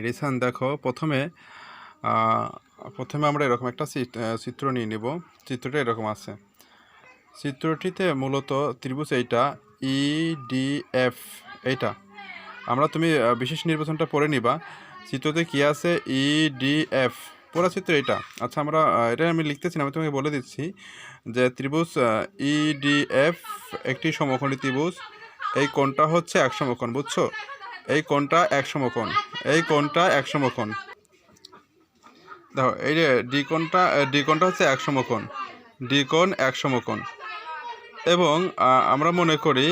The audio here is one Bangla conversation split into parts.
রিসান দেখো প্রথমে আমরা এরকম একটা চিত্র নিয়ে নিব। চিত্রটা এরকম আছে। চিত্রটিতে মূলত ত্রিভুজ এইটা EDF এইটা তুমি বিশেষ নির্বাচনটা পড়ে নিবা। চিত্রতে কি আছে EDF পুরো চিত্র এইটা। আচ্ছা আমরা এটা আমি লিখতেছি না, আমি তোমাকে বলে দিচ্ছি যে ত্রিভুজ EDF একটি সমকোণী ত্রিভুজ। এই কোণটা হচ্ছে এক সমকোণ, বুঝছো? এই কোণটা এক সমকোণ, এই কোণটা এক সমকোণ। দেখো এই যে ডি কোণটা হচ্ছে এক সমকোণ, ডি কোণ এক সমকোণ। এবং আমরা মনে করি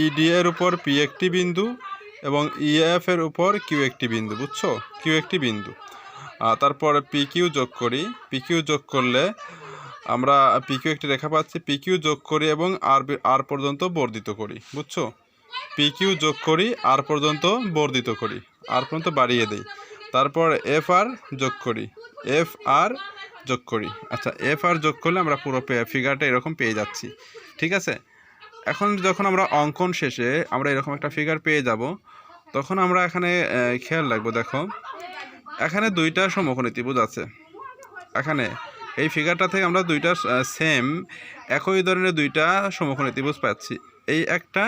ইডি এর উপর পি একটি বিন্দু এবং ইএফ এর উপর কিউ একটি বিন্দু, বুঝছো? কিউ একটি বিন্দু। তারপর পি কিউ যোগ করি। পি কিউ যোগ করলে আমরা পি কিউ একটি রেখা পাচ্ছি। পি কিউ যোগ করি এবং আর পর্যন্ত বর্ধিত করি, বুঝছো? পি কিউ যোগ করি, আর পর্যন্ত বর্ধিত করি, আর পর্যন্ত বাড়িয়ে দিই। তারপর এফ আর যোগ করি, এফ আর যোগ করি। আচ্ছা, এফ আর যোগ করলে আমরা পুরো ফিগারটা এরকম পেয়ে যাচ্ছি, ঠিক আছে? এখন যখন আমরা অঙ্কন শেষে আমরা এরকম একটা ফিগার পেয়ে যাব, তখন আমরা এখানে খেয়াল রাখবো। দেখো এখানে দুইটা সমকোণী ত্রিভুজ আছে। এখানে এই ফিগারটা থেকে আমরা দুইটা সেম একই ধরনের দুইটা সমকোণী ত্রিভুজ পাচ্ছি, এই একটা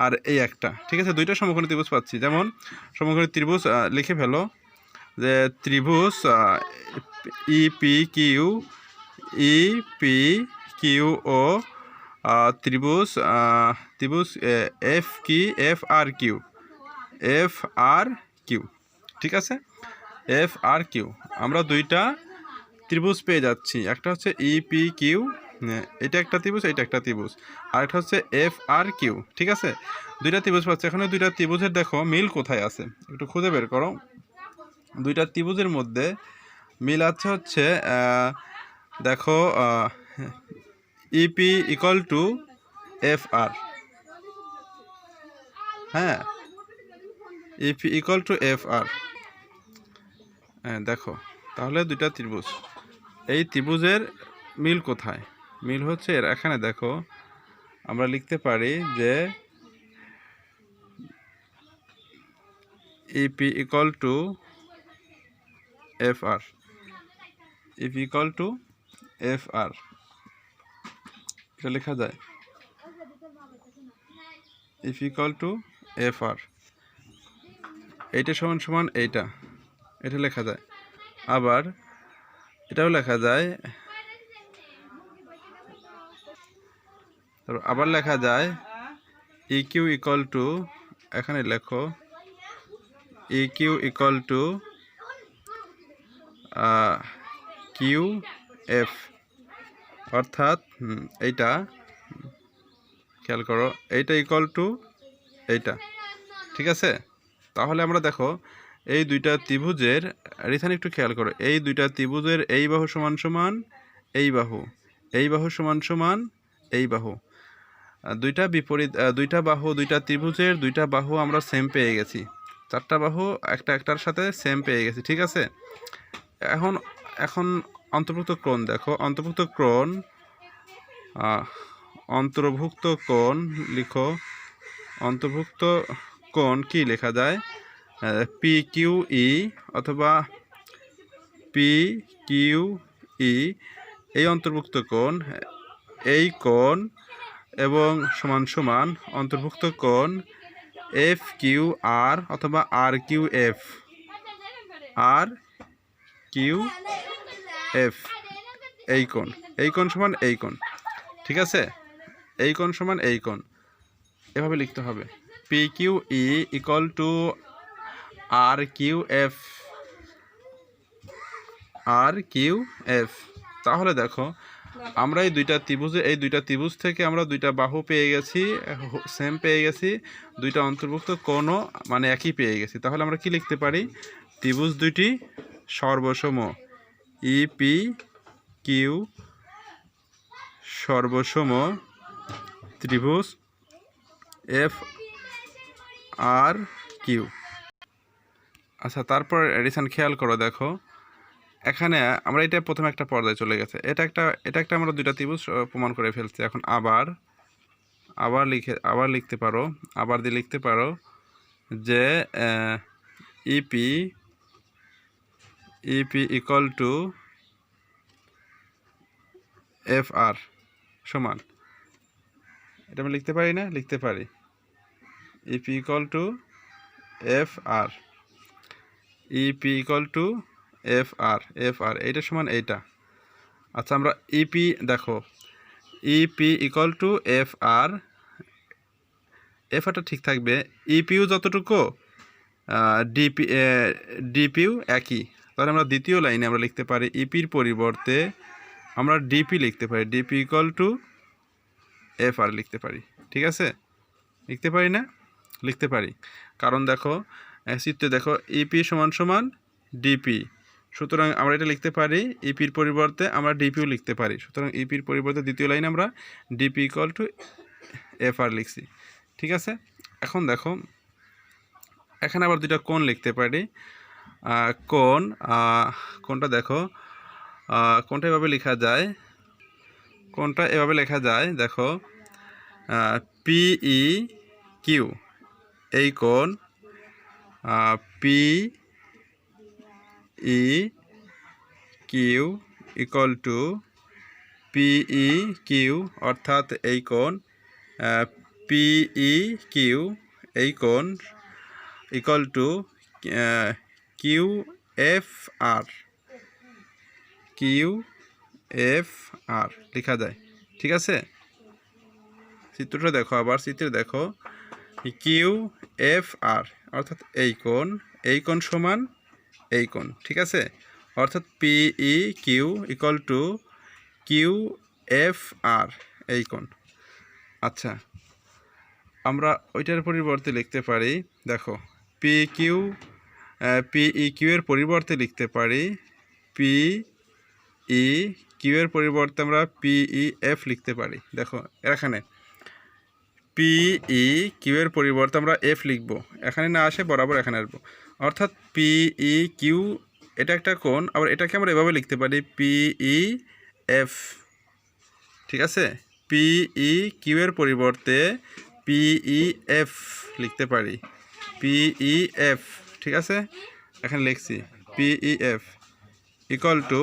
আর এই একটা, ঠিক আছে? দুইটা সমকোণী ত্রিভুজ পাচ্ছি। যেমন সমকোণী ত্রিভুজ লিখে ফেলো যে ত্রিভুজ ইপি কিউ ও ত্রিভুজ এফ আর কিউ, ঠিক আছে? এফ আর কিউ আমরা দুইটা ত্রিভুজ পেয়ে যাচ্ছি। একটা হচ্ছে ইপি কিউ, এটা একটা ত্রিভুজ, এটা একটা ত্রিভুজ, আর একটা হচ্ছে এফ আর কিউ, ঠিক আছে? দুইটা ত্রিভুজ পাচ্ছি। এখানে দুইটা ত্রিভুজের দেখো মিল কোথায় আছে, একটু খুঁজে বের করো। দুইটা ত্রিভুজের মধ্যে মিল আছে হচ্ছে দেখো ইপি ইকুয়াল টু এফ আর, হ্যাঁ, ইপি ইকুয়াল টু এফ আর। দেখো তাহলে দুইটা ত্রিভুজ, এই ত্রিভুজের মিল কোথায়? মিল হচ্ছে এখানে। দেখো আমরা লিখতে পারি যে EP equal to F R, EP equal to F R, এটা লেখা যায় EP equal to F R. এইটা সমান সমান এইটা, এটা লেখা যায়। আবার এটাও লেখা যায়, আবার লেখা যায় ইকিউ ইকুয়াল টু, এখানে লেখো EQ equal to Q F, অর্থাৎ এইটা খেয়াল করো, এইটা ইকুয়াল টু এইটা, ঠিক আছে? তাহলে আমরা দেখো এই দুইটা ত্রিভুজের রেখান একটু খেয়াল করো। এই দুইটা ত্রিভুজের এই বাহু সমান সমান এই বাহু, এই বাহু সমান সমান এই বাহু, দুইটা বিপরীত দুইটা বাহু, দুইটা ত্রিভুজের দুইটা বাহু আমরা সেম পেয়ে গেছি। চারটা বাহু একটা একটার সাথে সেম পেয়ে গেছি, ঠিক আছে? এখন এখন অন্তর্ভুক্ত কোণ দেখো। অন্তর্ভুক্ত কোণ লিখো। অন্তর্ভুক্ত কোণ কি লেখা যায়? পি কিউ ই অথবা পি কিউ ই, এই অন্তর্ভুক্ত কোণ, এই কোণ এবং সমান সমান অন্তর্ভুক্ত কোণ এফ কিউ আর অথবা আর Q F, R Q F, এই কোণ, এই কোণ সমান এই কোণ, ঠিক আছে? এই কোণ সমান এই কোণ, এভাবে লিখতে হবে। P Q E equal to R Q F, R Q F. তাহলে দেখো আমরা এই দুইটা ত্রিভুজ থেকে আমরা দুইটা বাহু পেয়ে গেছি, সেম পেয়ে গেছি, দুইটা অন্তর্ভুক্ত কোণও মানে একই পেয়ে গেছি। তাহলে আমরা কি লিখতে পারি? ত্রিভুজ দুইটি সর্বসম, ইপি কিউ সর্বসম ত্রিভুজ এফ আর কিউ। আচ্ছা, তারপর এডিশন খেয়াল করো। দেখো এখানে আমরা এটা প্রথমে একটা পর্যায়ে চলে গেছে, এটা একটা আমরা দুইটা ত্রিভুজ প্রমাণ করে ফেলছি। এখন আবার লিখতে পারো, আবার দিয়ে লিখতে পারো যে EP equal to F R সমান, এটা আমি লিখতে পারি না? লিখতে পারি। EP equal to F R, EP equal to F R এইটা সমান এইটা। আচ্ছা, আমরা ইপি দেখো, ইপি ইকুয়াল টু এফ আরটা ঠিক থাকবে। ইপিউ যতটুকু ডিপিউ একই, তাহলে আমরা দ্বিতীয় লাইনে আমরা লিখতে পারি ইপির পরিবর্তে আমরা ডিপি লিখতে পারি, ডিপি ইকুয়াল টু এফ আর লিখতে পারি। ঠিক আছে, লিখতে পারি না? লিখতে পারি, কারণ দেখো চিত্রে দেখো ইপি সমান সমান ডিপি, সুতরাং আমরা এটা লিখতে পারি ইপির পরিবর্তে আমরা ডিপিও লিখতে পারি। সুতরাং ইপির পরিবর্তে দ্বিতীয় লাইনে আমরা ডিপি ইকুয়াল টু এফ আর লিখছি। ঠিক আছে, এখন দেখো এখানে আবার দুইটা কোণ লিখতে পারি। কোণটা দেখো, কোণটা এভাবে লেখা যায়, কোণটা এভাবে লেখা যায় দেখো, পিই কিউ, এই কোণ PE Q equal to PE Q, অর্থাৎ এই কোণ পিই কিউ, এই কোণ equal to Q F R, Q F R লেখা যায়। ঠিক আছে, চিত্রটা দেখো, আবার চিত্রে দেখো কিউ এফ আর, অর্থাৎ এই কোণ সমান এই কোণ। ঠিক আছে, অর্থাৎ PE Q equal to Q F R, এই কোণ। আচ্ছা, আমরা ওইটার পরিবর্তে লিখতে পারি দেখো পিই কিউ এর পরিবর্তে লিখতে পারি পিই কিউ এর পরিবর্তে আমরা পিই এফ লিখতে পারি। দেখো এখানে পিই কিউ এর পরিবর্তে আমরা এফ লিখব, এখানে না আসে বরাবর এখানে আসবো, অর্থাৎ পিই কিউ এটা একটা কোণ, আবার এটাকে আমরা এভাবে লিখতে পারি পিই এফ। ঠিক আছে, পিই কিউ এর পরিবর্তে পিই এফ লিখতে পারি, পিই এফ। ঠিক আছে, এখানে লিখছি পিই এফ ইকুয়াল টু,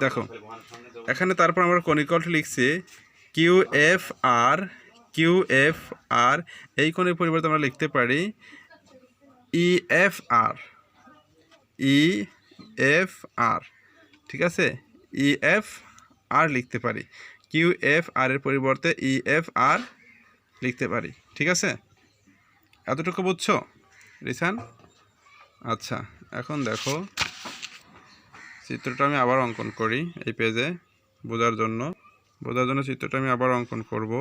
দেখো এখানে তারপর আমরা কোণ ইকুয়াল টু লিখছি কিউ এফ আর, এই কোণের পরিবর্তে আমরা লিখতে পারি ই এফ আর। ঠিক আছে, ই এফ আর লিখতে পারি, কিউ এফ আর এর পরিবর্তে ই এফ আর লিখতে পারি। ঠিক আছে, এতটুকু বুঝছো রিসান? আচ্ছা, এখন দেখো চিত্রটা আমি আবার অঙ্কন করি এই পেজে, বোঝার জন্য চিত্রটা আমি আবার অঙ্কন করব।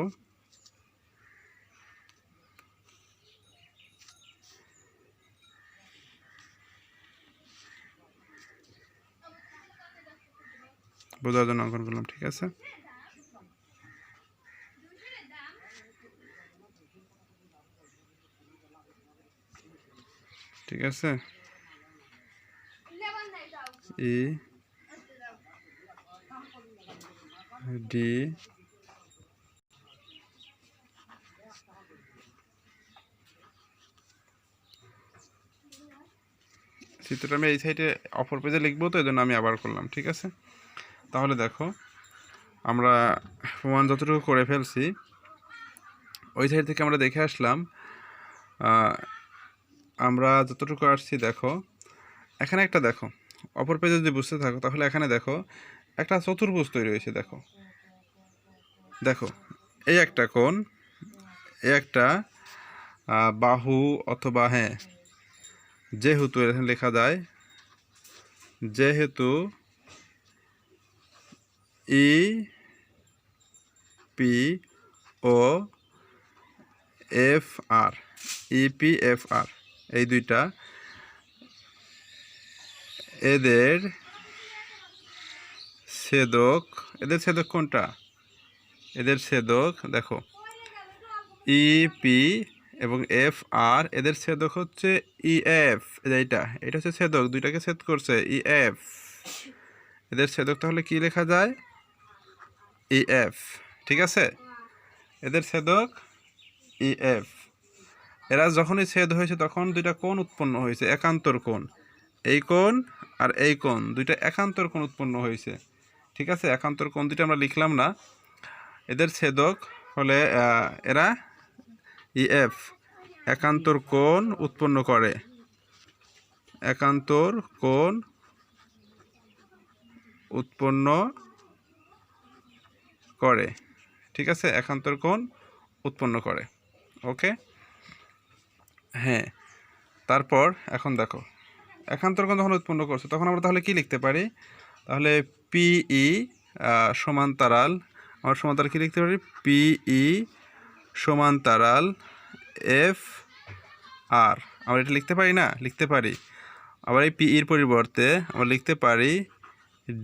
বোঝার জন্য অঙ্কন করলাম। ঠিক আছে, ঠিক আছে, ই ডি চিত্রটা আমি এই সাইডে অপর পেজে লিখবো, তো এই জন্য আমি আবার করলাম। ঠিক আছে, তাহলে দেখো আমরা প্রমাণ যতটুকু করে ফেলছি, ওই সাইড থেকে আমরা দেখে আসলাম, আমরা যতটুকু আসছি দেখো এখানে একটা, দেখো অপর পেজে যদি বুঝতে থাকো তাহলে এখানে দেখো একটা চতুর্ভুজ তৈরি হয়েছে। দেখো দেখো এই একটা কোণ, এই একটা বাহু, অথবা হ্যাঁ যেহেতু এখানে লেখা যায়, যেহেতু ই পি ও F R, E P F R, এই দুইটা এদের ছেদক কোনটা? এদের ছেদক দেখো ইপি এবং এফ আর, এদের ছেদক হচ্ছে ইএফ। এটা হচ্ছে ছেদক, দুইটাকে ছেদ করছে ইএফ, এদের ছেদক তাহলে কি লেখা যায়? ইএফ। ঠিক আছে, এদের ছেদক ইএফ। এরা যখনই ছেদ হয়েছে তখন দুইটা কোণ উৎপন্ন হয়েছে, একান্তর কোণ। এই কোণ আর এই কোণ দুইটা একান্তর কোণ উৎপন্ন হয়েছে, ঠিক আছে। একান্তর কোণ দুইটা আমরা লিখলাম না, এদের ছেদক হলে এরা ইএফ একান্তর কোণ উৎপন্ন করে, একান্তর কোণ উৎপন্ন করে, ঠিক আছে, একান্তর কোণ উৎপন্ন করে। ওকে, হ্যাঁ। তারপর এখন দেখো একান্তর কোণ যখন উৎপন্ন করছে তখন আমরা তাহলে কি লিখতে পারি, তাহলে পিই সমান্তরাল, আমরা সমান্তরাল কি লিখতে পারি, পিই সমান্তরাল এফ আর, আমরা এটা লিখতে পারি না, লিখতে পারি। আবার এই পিইর পরিবর্তে আমরা লিখতে পারি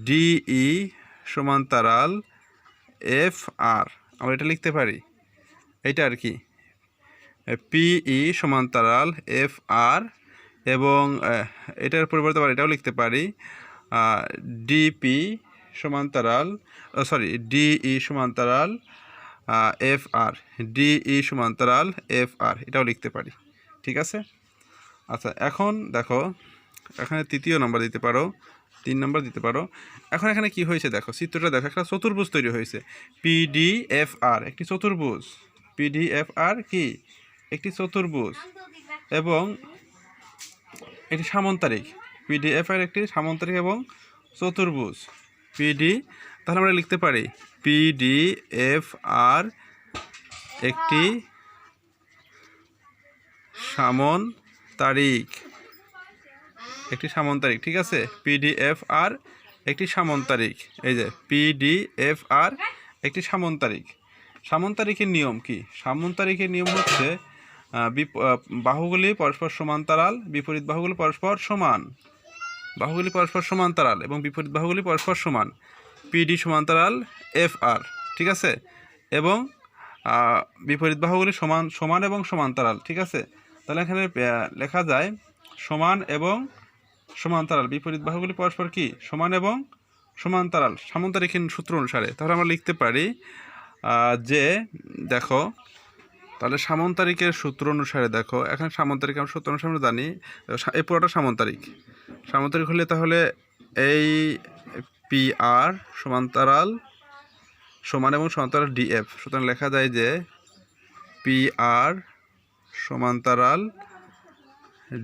ডিই সমান্তরাল এফ আর, আমরা এটা লিখতে পারি, এইটা আর কি, পিই সমান্তরাল এফ আর, এবং এটার পরিবর্তে আবার এটাও লিখতে পারি ডিপি সমান্তরাল, ডিই সমান্তরাল এফ আর, ডিই সমান্তরাল এফ আর, এটাও লিখতে পারি, ঠিক আছে। আচ্ছা, এখন দেখো এখানে তৃতীয় নম্বর দিতে পারো, 3 নম্বর দিতে পারো। এখন এখানে কি হয়েছে দেখো, চিত্রটা দেখো, একটা চতুর্ভুজ তৈরি হয়েছে, পিডিএফআর একটি চতুর্ভুজ, পিডিএফআর কি একটি চতুর্ভুজ, এবং এটি সামন্তরিক, পিডিএফআর একটি সামন্তরিক এবং চতুর্ভুজ পিডি, তাহলে আমরা লিখতে পারি পিডিএফআর একটি সামন্তরিক, একটি সামন্তরিক, ঠিক আছে। পিডিএফআর একটি সামন্তরিক, এই যে পিডিএফআর একটি সামন্তরিক। সামন্তরিকের নিয়ম কি, সামন্তরিকের নিয়ম হচ্ছে বাহুগুলি পরস্পর সমান্তরাল, বিপরীত বাহুগুলি পরস্পর সমান, বাহুগুলি পরস্পর সমান্তরাল এবং বিপরীত বাহুগুলি পরস্পর সমান, পিডি সমান্তরাল এফ আর, ঠিক আছে, এবং বিপরীত বাহুগুলি সমান সমান এবং সমান্তরাল, ঠিক আছে। তাহলে এখানে লেখা যায় সমান এবং সমান্তরাল, বিপরীত বাহুগুলি পরস্পর কি সমান এবং সমান্তরাল সামন্তরিকের সূত্র অনুসারে। তাহলে আমরা লিখতে পারি যে দেখো, তাহলে সামন্তরিকের সূত্র অনুসারে দেখো, এখানে সামন্তরিক আমরা সূত্র অনুসারে আমরা জানি এই পুরোটা সামন্তরিক, সামন্তরিক হলে তাহলে এই পি আর সমান্তরাল সমান এবং সমান্তরাল ডিএফ, সুতরাং লেখা যায় যে পি আর সমান্তরাল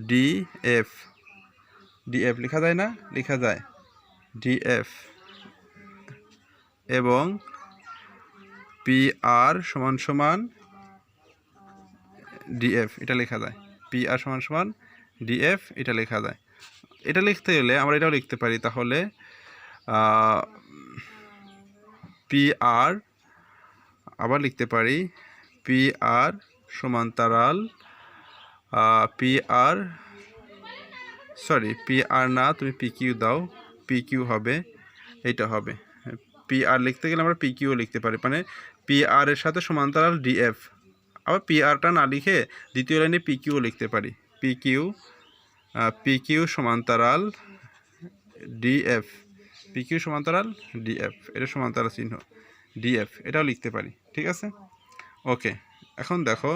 ডিএফ, ডিএফ লেখা যায় না, লেখা যায় ডিএফ, এবং পি আর সমান সমান ডিএফ, এটা লেখা যায়, পি আর সমান সমান ডিএফ, এটা লেখা যায়। এটা লিখতে গেলে আমরা এটাও লিখতে পারি, তাহলে পি আর আবার লিখতে পারি পি আর সমান্তরাল পি আর, পি আর না, তুমি পি কিউ দাও, পি কিউ হবে, এইটা হবে। পি আর লিখতে গেলে আমরা পি কিউ লিখতে পারি, মানে পি আর এর সাথে সমান্তরাল ডিএফ। আবার পি আরটা না লিখে দ্বিতীয় লাইনে পি কিউ লিখতে পারি, পি কিউ সমান্তরাল ডিএফ, পি কিউ সমান্তরাল ডিএফ, এটা সমান্তরাল চিহ্ন ডিএফ, এটাও লিখতে পারি, ঠিক আছে। ওকে, এখন দেখো